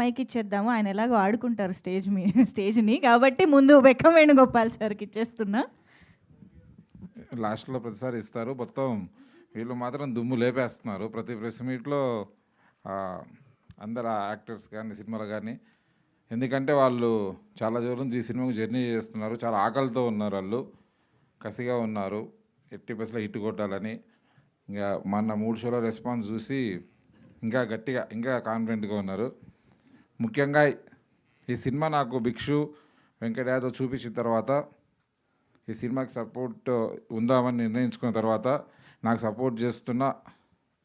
Mic ఇచ్చేద్దాము. ఆయన ఎలాగో ఆడుకుంటారు స్టేజ్‌ని. కాబట్టి ముందు బెక్కం వేణుగోపాల్ సార్‌కి ఇచ్చేస్తున్నా. లాస్ట్‌లో ప్రతిసారి ఇస్తారు. మొత్తం వీళ్ళు మాత్రం దుమ్ము లేపేస్తున్నారు. ప్రతి ప్రెస్ మీట్‌లో అందరు యాక్టర్స్ కానీ, సినిమాలో కానీ. ఎందుకంటే వాళ్ళు చాలా రోజుల నుంచి ఈ సినిమాకు జర్నీ చేస్తున్నారు. చాలా ఆకలితో ఉన్నారు వాళ్ళు. కసిగా ఉన్నారు. ఎట్టి బస్సులో హిట్ కొట్టాలని. ఇంకా మొన్న 3 షోల రెస్పాన్స్ చూసి ఇంకా గట్టిగా, ఇంకా కాన్ఫిడెంట్గా ఉన్నారు. ముఖ్యంగా ఈ సినిమా నాకు భిక్షు, వెంకట్ యాదవ్ చూపించిన తర్వాత, ఈ సినిమాకి సపోర్ట్ ఉందామని నిర్ణయించుకున్న తర్వాత నాకు సపోర్ట్ చేస్తున్న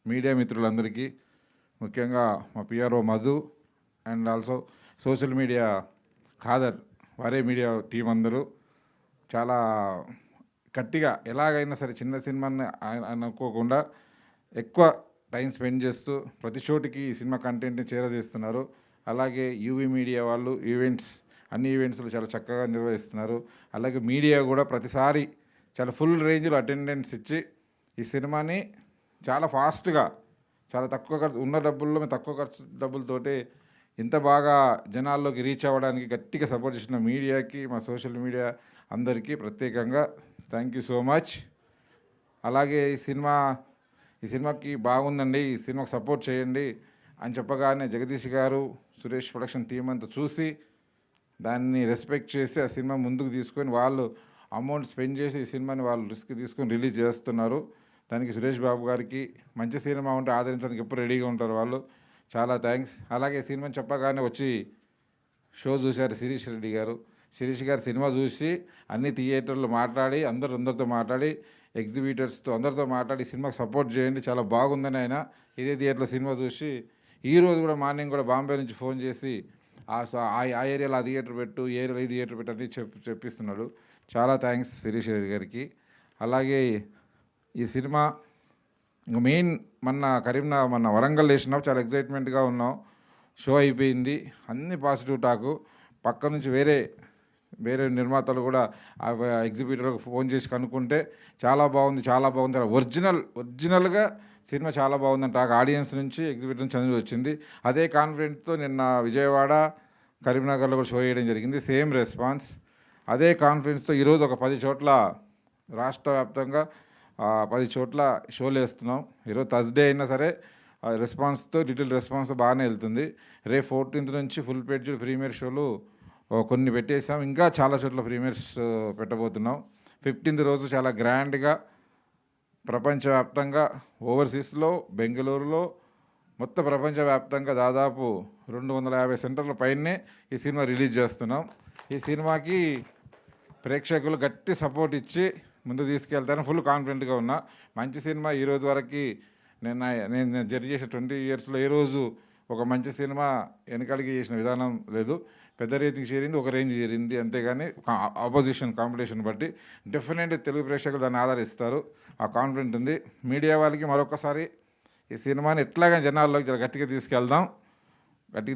మీడియా మిత్రులందరికీ, ముఖ్యంగా మా PRO Madhu and also social media Khadar, వారే మీడియా టీం అందరూ చాలా గట్టిగా ఎలాగైనా సరే చిన్న సినిమాని అనుకోకుండా ఎక్కువ టైం స్పెండ్ చేస్తూ ప్రతి చోటికి ఈ సినిమా కంటెంట్ని చేరదీస్తున్నారు. అలాగే యూవీ మీడియా వాళ్ళు అన్ని ఈవెంట్స్లో చాలా చక్కగా నిర్వహిస్తున్నారు. అలాగే మీడియా కూడా ప్రతిసారి చాలా ఫుల్ రేంజ్లో అటెండెన్స్ ఇచ్చి ఈ సినిమాని చాలా ఫాస్ట్గా, చాలా తక్కువ ఖర్చు ఉన్న డబ్బుల్లో తక్కువ ఖర్చు డబ్బులతోటి ఇంత బాగా జనాల్లోకి రీచ్ అవ్వడానికి గట్టిగా సపోర్ట్ చేసిన మీడియాకి, మా సోషల్ మీడియా అందరికీ ప్రత్యేకంగా థ్యాంక్ యూ సో మచ్. అలాగే ఈ సినిమాకి బాగుందండి, ఈ సినిమాకి సపోర్ట్ చేయండి అని చెప్పగానే జగదీష్ గారు, సురేష్ ప్రొడక్షన్ టీం అంతా చూసి దాన్ని రెస్పెక్ట్ చేసి ఆ సినిమా ముందుకు తీసుకొని వాళ్ళు అమౌంట్ స్పెండ్ చేసి ఈ సినిమాని వాళ్ళు రిస్క్ తీసుకొని రిలీజ్ చేస్తున్నారు. దానికి సురేష్ బాబు గారికి, మంచి సినిమా ఉంటే ఆదరించడానికి ఎప్పుడు రెడీగా ఉంటారు వాళ్ళు. చాలా థ్యాంక్స్. అలాగే సినిమాని చెప్పగానే వచ్చి షో చూశారు శిరీష్ రెడ్డి గారు. శిరీష్ గారు సినిమా చూసి అన్ని థియేటర్లు మాట్లాడి అందరితో మాట్లాడి ఎగ్జిబిటర్స్తో అందరితో మాట్లాడి సినిమాకి సపోర్ట్ చేయండి, చాలా బాగుందని ఆయన ఇదే థియేటర్లో సినిమా చూసి ఈరోజు కూడా మార్నింగ్ కూడా బాంబే నుంచి ఫోన్ చేసి ఆ ఏరియాలో ఆ థియేటర్ పెట్టు, ఈ ఏరియాలో ఈ థియేటర్ పెట్టు అని చెప్పిస్తున్నాడు. చాలా థ్యాంక్స్ శిరీష్ రెడ్డి గారికి. అలాగే ఈ సినిమా ఇంకా మెయిన్ మొన్న వరంగల్ వేసినాం, చాలా ఎగ్జైట్మెంట్గా ఉన్నాం. షో అయిపోయింది, అన్ని పాజిటివ్ టాకు. పక్క నుంచి వేరే నిర్మాతలు కూడా ఎగ్జిబిటర్కి ఫోన్ చేసి కనుక్కుంటే చాలా బాగుంది ఒరిజినల్గా సినిమా చాలా బాగుందంట. ఆడియన్స్ నుంచి, ఎగ్జిబిటర్ నుంచి చదివి వచ్చింది. అదే కాన్ఫిడెంట్తో నిన్న విజయవాడ, కరీంనగర్లో కూడా షో వేయడం జరిగింది. Same response. అదే కాన్ఫిడెన్స్తో ఈరోజు ఒక 10 చోట్ల రాష్ట్ర వ్యాప్తంగా 10 చోట్ల షోలు వేస్తున్నాం. ఈరోజు థర్స్డే అయినా సరే డీటెయిల్ రెస్పాన్స్ బాగానే వెళ్తుంది. రేపు 14th నుంచి ఫుల్ పేజ్ ప్రీమియర్ షోలు కొన్ని పెట్టేసాం. ఇంకా చాలా చోట్ల ప్రీమియర్స్ పెట్టబోతున్నాం. 15th రోజు చాలా గ్రాండ్గా ప్రపంచవ్యాప్తంగా, ఓవర్సీస్లో, బెంగళూరులో, మొత్తం ప్రపంచవ్యాప్తంగా దాదాపు 250 సెంటర్ల పైనే ఈ సినిమా రిలీజ్ చేస్తున్నాం. ఈ సినిమాకి ప్రేక్షకులు గట్టి సపోర్ట్ ఇచ్చి ముందు తీసుకెళ్తారని ఫుల్ కాన్ఫిడెంట్గా ఉన్నా. మంచి సినిమా ఈరోజు వరకు నేను జర్నీ చేసిన 20 yearsలో ఏ రోజు ఒక మంచి సినిమా వెనకాలకి చేసిన విధానం లేదు. పెద్ద రేటింగ్ చేరింది, ఒక రేంజ్ చేరింది, అంతేగాని కాంపిటీషన్ బట్టి డెఫినెట్లీ తెలుగు ప్రేక్షకులు దాన్ని ఆదరిస్తారు. ఆ కాన్ఫిడెంట్ ఉంది. మీడియా వాళ్ళకి మరొకసారి ఈ సినిమాని ఎట్లాగా జనాల్లోకి గట్టిగా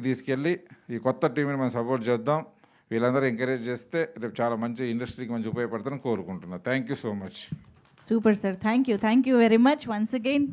తీసుకెళ్ళి ఈ కొత్త టీంని మనం సపోర్ట్ చేద్దాం. వీళ్ళందరూ ఎంకరేజ్ చేస్తే రేపు చాలా మంచి ఇండస్ట్రీకి మంచి ఉపయోగపడతారని కోరుకుంటున్నాను. Thank you so much. Super sir. Thank you very much once again.